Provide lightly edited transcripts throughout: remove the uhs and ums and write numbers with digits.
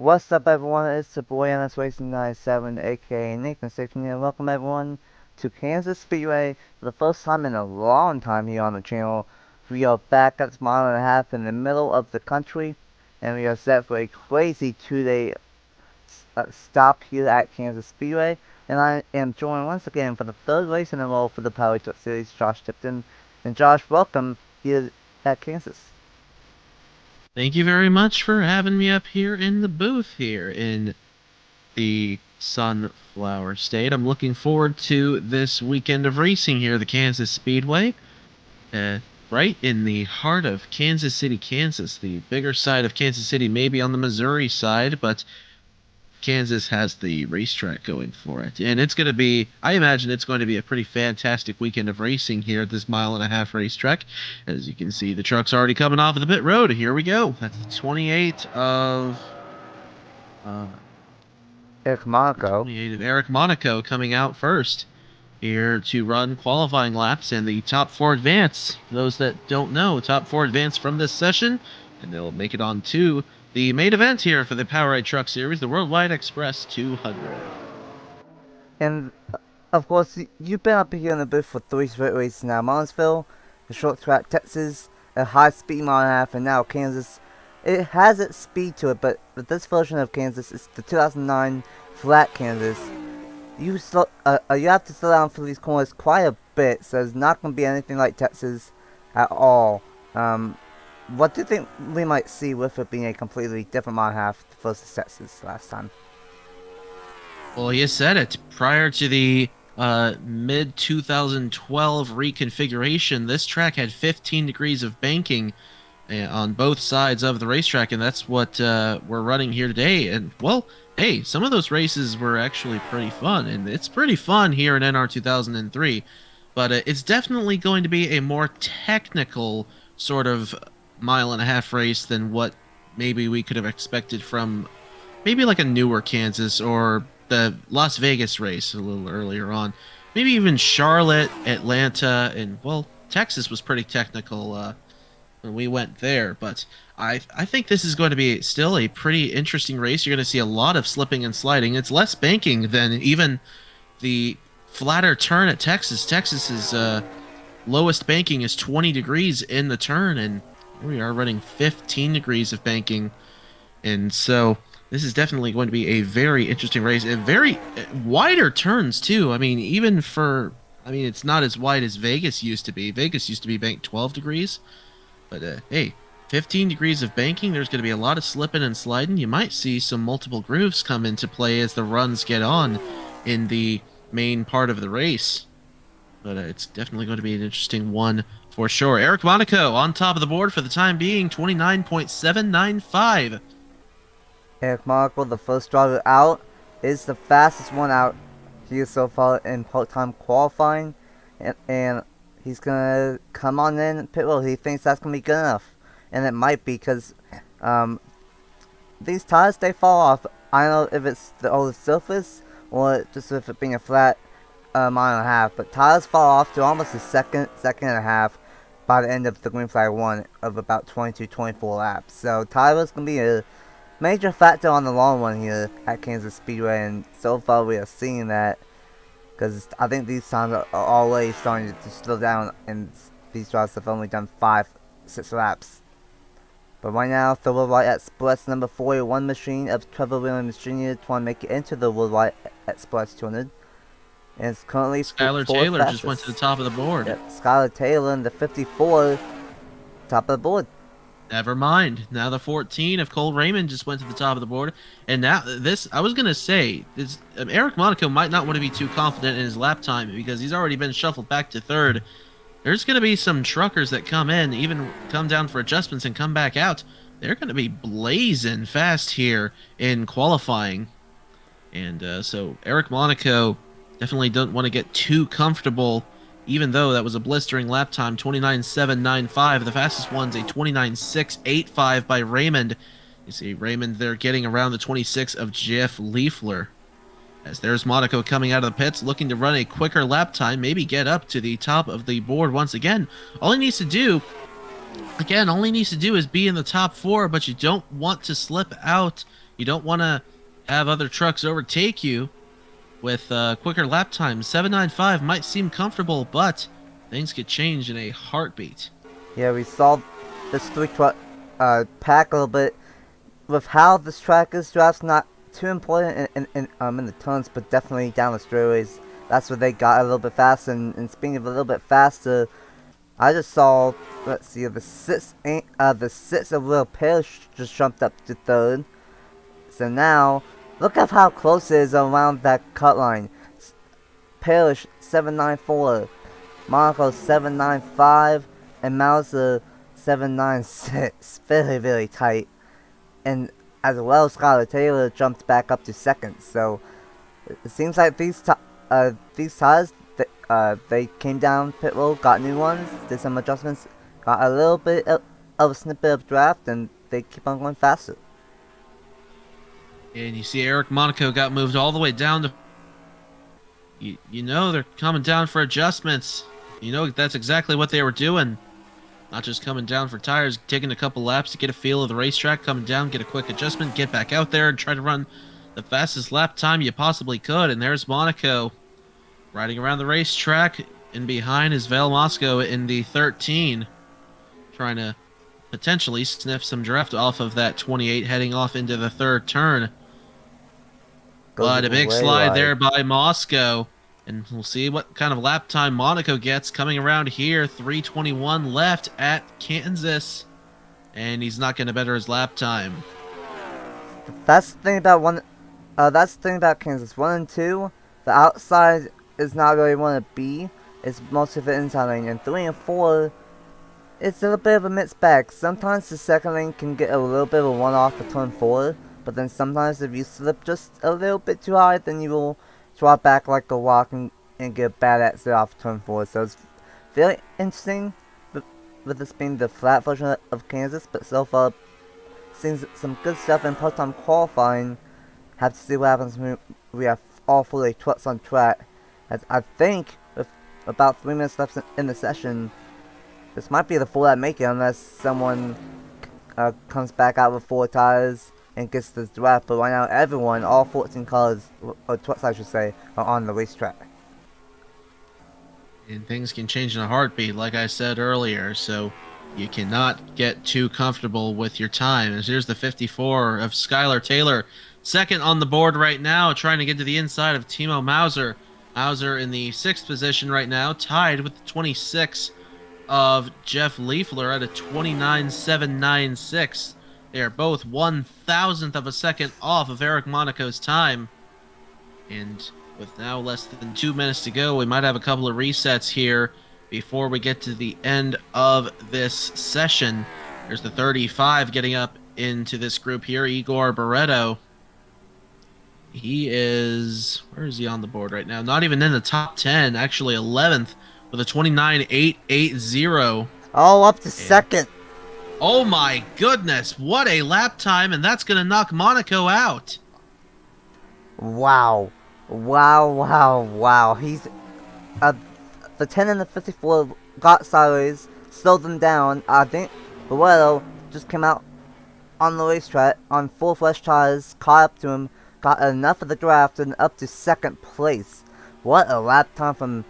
What's up, everyone? It's the boy NR2003, aka Nathan Stapleton, and welcome everyone to Kansas Speedway for the first time in a long time here on the channel. We are back at this mile and a half in the middle of the country, and we are set for a crazy 2-day stop here at Kansas Speedway. And I am joined once again for the third race in a row for the Powerade Truck Series, Josh Tipton. And Josh, welcome here at Kansas. Thank you very much for having me up here in the booth here in the Sunflower State. I'm looking forward to this weekend of racing here at the Kansas Speedway. Uh, right in the heart of Kansas City, Kansas. The bigger side of Kansas City, maybe on the Missouri side, but Kansas has the racetrack going for it. And it's going to be, I imagine it's going to be a pretty fantastic weekend of racing here at this mile-and-a-half racetrack. As you can see, the truck's already coming off of the pit road. Here we go. That's the 28 of... Uh, Eric Monaco. 28 of Eric Monaco coming out first here to run qualifying laps, and the top four advance. For those that don't know, top four advance from this session, and they'll make it on to the main event here for the Powerade Truck Series, the Worldwide Express 200. And of course, you've been up here in the booth for 3 straight races now. Martinsville, the short track Texas, a high speed mile and a half, and now Kansas. It has its speed to it, but this version of Kansas is the 2009 flat Kansas. You have to slow down for these corners quite a bit, so it's not going to be anything like Texas at all. What do you think we might see with it being a completely different mile and a half versus Texas last time? Well, you said it. Prior to the mid-2012 reconfiguration, this track had 15 degrees of banking on both sides of the racetrack, and that's what we're running here today. And, well, hey, some of those races were actually pretty fun, and it's pretty fun here in NR2003, but it's definitely going to be a more technical sort of mile-and-a-half race than what maybe we could have expected from maybe like a newer Kansas or the Las Vegas race a little earlier on. Maybe even Charlotte, Atlanta, and, well, Texas was pretty technical when we went there. But I think this is going to be still a pretty interesting race. You're going to see a lot of slipping and sliding. It's less banking than even the flatter turn at Texas. Texas's lowest banking is 20 degrees in the turn, and here we are running 15 degrees of banking. And so this is definitely going to be a very interesting race, and very wider turns too. I mean, it's not as wide as Vegas used to be. Vegas used to be banked 12 degrees, but hey, 15 degrees of banking. There's going to be a lot of slipping and sliding. You might see some multiple grooves come into play as the runs get on in the main part of the race. But it's definitely going to be an interesting one for sure. Eric Monaco on top of the board for the time being, 29.795. Eric Monaco, the first driver out, is the fastest one out here so far in part-time qualifying, and he's gonna come on in pit road. He thinks that's gonna be good enough, and it might be, because these tires, they fall off. I don't know if it's the old surface or just with it being a flat mile and a half, but tires fall off to almost a second and a half by the end of the green flag one of about 22-24 laps. So tires gonna be a major factor on the long run here at Kansas Speedway, and so far we are seeing that, because I think these times are already starting to slow down, and these drivers have only done 5-6 laps. But right now, the Worldwide Express number 41 machine of Trevor Williams Jr. trying to make it into the Worldwide Express 200. And it's currently Skylar Taylor just went to the top of the board. Yep, Skylar Taylor in the 54, top of the board. Never mind. Now the 14 of Cole Raymond just went to the top of the board. And now this, I was going to say, Eric Monaco might not want to be too confident in his lap time because he's already been shuffled back to third. There's going to be some truckers that come in, even come down for adjustments and come back out. They're going to be blazing fast here in qualifying. And so Eric Monaco definitely don't want to get too comfortable, even though that was a blistering lap time, 29.795. The fastest one's a 29.685 by Raymond. You see Raymond there getting around the 26 of Jeff Leifler. As there's Monaco coming out of the pits, looking to run a quicker lap time, maybe get up to the top of the board once again. All he needs to do is be in the top four, but you don't want to slip out You don't want to have other trucks overtake you with quicker lap times. 7.95 might seem comfortable, but things could change in a heartbeat. Yeah, we saw this three truck pack a little bit. With how this track is, draft's not too important in the turns, but definitely down the straightaways. That's where they got a little bit faster. And speaking of a little bit faster, I just saw, let's see, the six of Will Parrish just jumped up to third. So now, look at how close it is around that cut line. Parrish 794, Monaco 795, and Mauser 796. Very, very tight. And as well, Skylar Taylor jumped back up to second. So it seems like these tires, they came down pit road, got new ones, did some adjustments, got a little bit of a snippet of draft, and they keep on going faster. And you see Eric Monaco got moved all the way down to... You know they're coming down for adjustments. You know that's exactly what they were doing. Not just coming down for tires, taking a couple laps to get a feel of the racetrack, coming down, get a quick adjustment, get back out there and try to run the fastest lap time you possibly could. And there's Monaco riding around the racetrack, and behind is Vail Moscow in the 13, trying to potentially sniff some draft off of that 28 heading off into the third turn. But a big slide there by Moscow. And we'll see what kind of lap time Monaco gets coming around here. 3:21 left at Kansas. And he's not going to better his lap time. That's the thing about Kansas. 1 and 2, the outside is not really what it be. It's most of the inside lane. And 3 and 4, it's a little bit of a mixed bag. Sometimes the second lane can get a little bit of a one-off for turn 4. But then sometimes if you slip just a little bit too high, then you will drop back like a rock and get a bad exit off turn 4. So it's very interesting with this being the flat version of Kansas. But so far, seeing some good stuff in part-time qualifying. Have to see what happens when we have all 40 trucks on track. As I think with about 3 minutes left in the session, this might be the full lap make it unless someone comes back out with 4 tires and gets this draft. But right now, everyone, all 14 cars, or trucks I should say, are on the racetrack. And things can change in a heartbeat, like I said earlier, so you cannot get too comfortable with your time. As here's the 54 of Skylar Taylor, second on the board right now, trying to get to the inside of Timo Mauser. Mauser in the 6th position right now, tied with the 26 of Jeff Liefler at a 29.796. They are both 1,000th of a second off of Eric Monaco's time. And with now less than 2 minutes to go, we might have a couple of resets here before we get to the end of this session. There's the 35 getting up into this group here, Igor Barreto. He is... where is he on the board right now? Not even in the top 10, actually 11th with a 29.880. Oh, up to second. Oh my goodness, what a lap time, and that's going to knock Monaco out. Wow. Wow. He's... the 10 and the 54 got sideways, slowed them down. I think Barreto just came out on the racetrack on full fresh tires, caught up to him, got enough of the draft, and up to second place. What a lap time from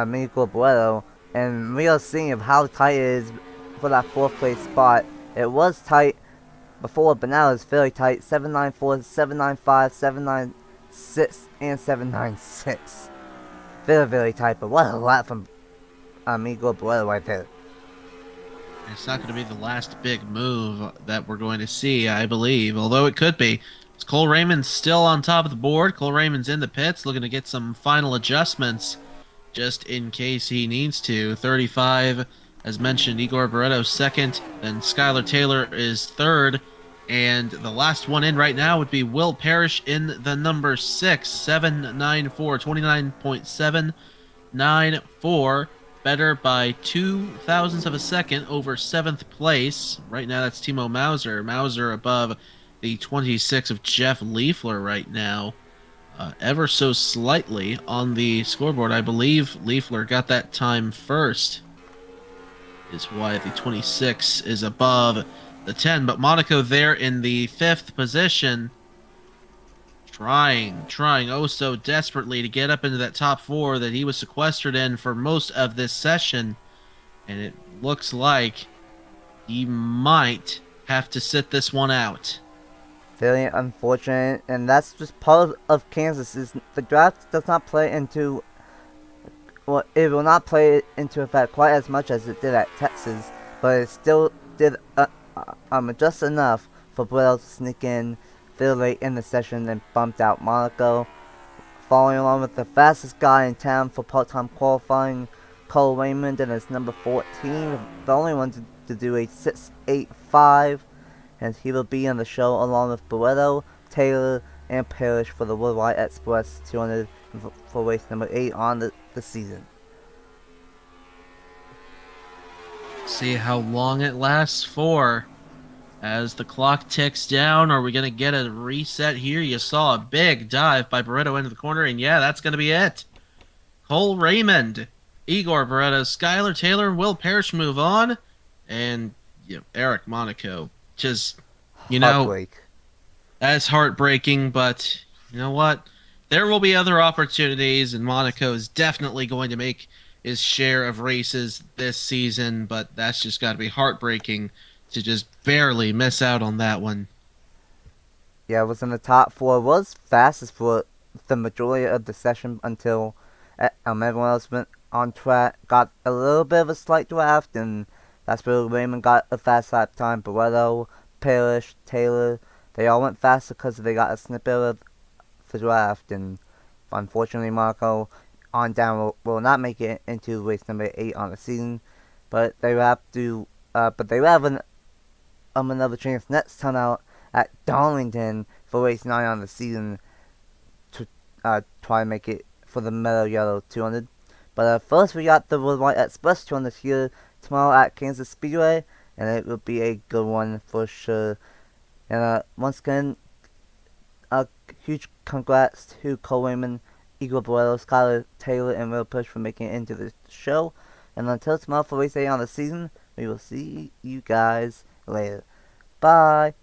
Miguel Barreto, and we are seeing of how tight it is for that 4th place spot. It was tight before, but now it's very tight. 794, 795, 796, and 796. Very, very tight, but what a lap from Miguel Barreto right there. It's not going to be the last big move that we're going to see, I believe, although it could be. It's Cole Raymond's still on top of the board. Cole Raymond's in the pits looking to get some final adjustments just in case he needs to. 35, as mentioned, Igor Barreto second, then Skylar Taylor is third, and the last one in right now would be Will Parrish in the number 6, 794, 29.794, better by 0.02 of a second over 7th place. Right now that's Timo Mauser. Mauser above the 26 of Jeff Liefler right now. Ever so slightly on the scoreboard. I believe Liefler got that time first. Is why the 26 is above the 10, but Monaco there in the 5th position, trying oh so desperately to get up into that top 4 that he was sequestered in for most of this session, and it looks like he might have to sit this one out. Very unfortunate, and that's just part of Kansas. Is the draft does not play into, well, it will not play into effect quite as much as it did at Texas, but it still did just enough for Bledel to sneak in very late in the session and bumped out Monaco. Following along with the fastest guy in town for part-time qualifying, Cole Raymond, and his number 14, the only one to do a 6.85, and he will be on the show along with Barreto, Taylor, and Parrish for the Worldwide Express 200 for race number 8 on the season. See how long it lasts for. As the clock ticks down, are we going to get a reset here? You saw a big dive by Barreto into the corner, and yeah, that's going to be it. Cole Raymond, Igor Barreto, Skylar Taylor, and Will Parrish move on. And Eric Monaco. Just, Heartbreak. that's heartbreaking, but you know what? There will be other opportunities, and Monaco is definitely going to make his share of races this season, but that's just got to be heartbreaking to just barely miss out on that one. Yeah, it was in the top 4. Was fastest for the majority of the session until everyone else went on track. Got a little bit of a slight draft, and that's where Raymond got a fast lap time. Barreto, Parrish, Taylor, they all went faster because they got a snippet of the draft, and unfortunately Monaco on down will not make it into race number 8 on the season, but they will have to, they will have another chance next time out at Darlington for race 9 on the season to try and make it for the Meadow Yellow 200. But first we got the Worldwide Express 200 here tomorrow at Kansas Speedway, and it will be a good one for sure. And once again, a huge congrats to Cole Raymond, Igor Barreto, Skylar Taylor, and Will Push for making it into the show. And until tomorrow for race 8 on the season, we will see you guys later. Bye.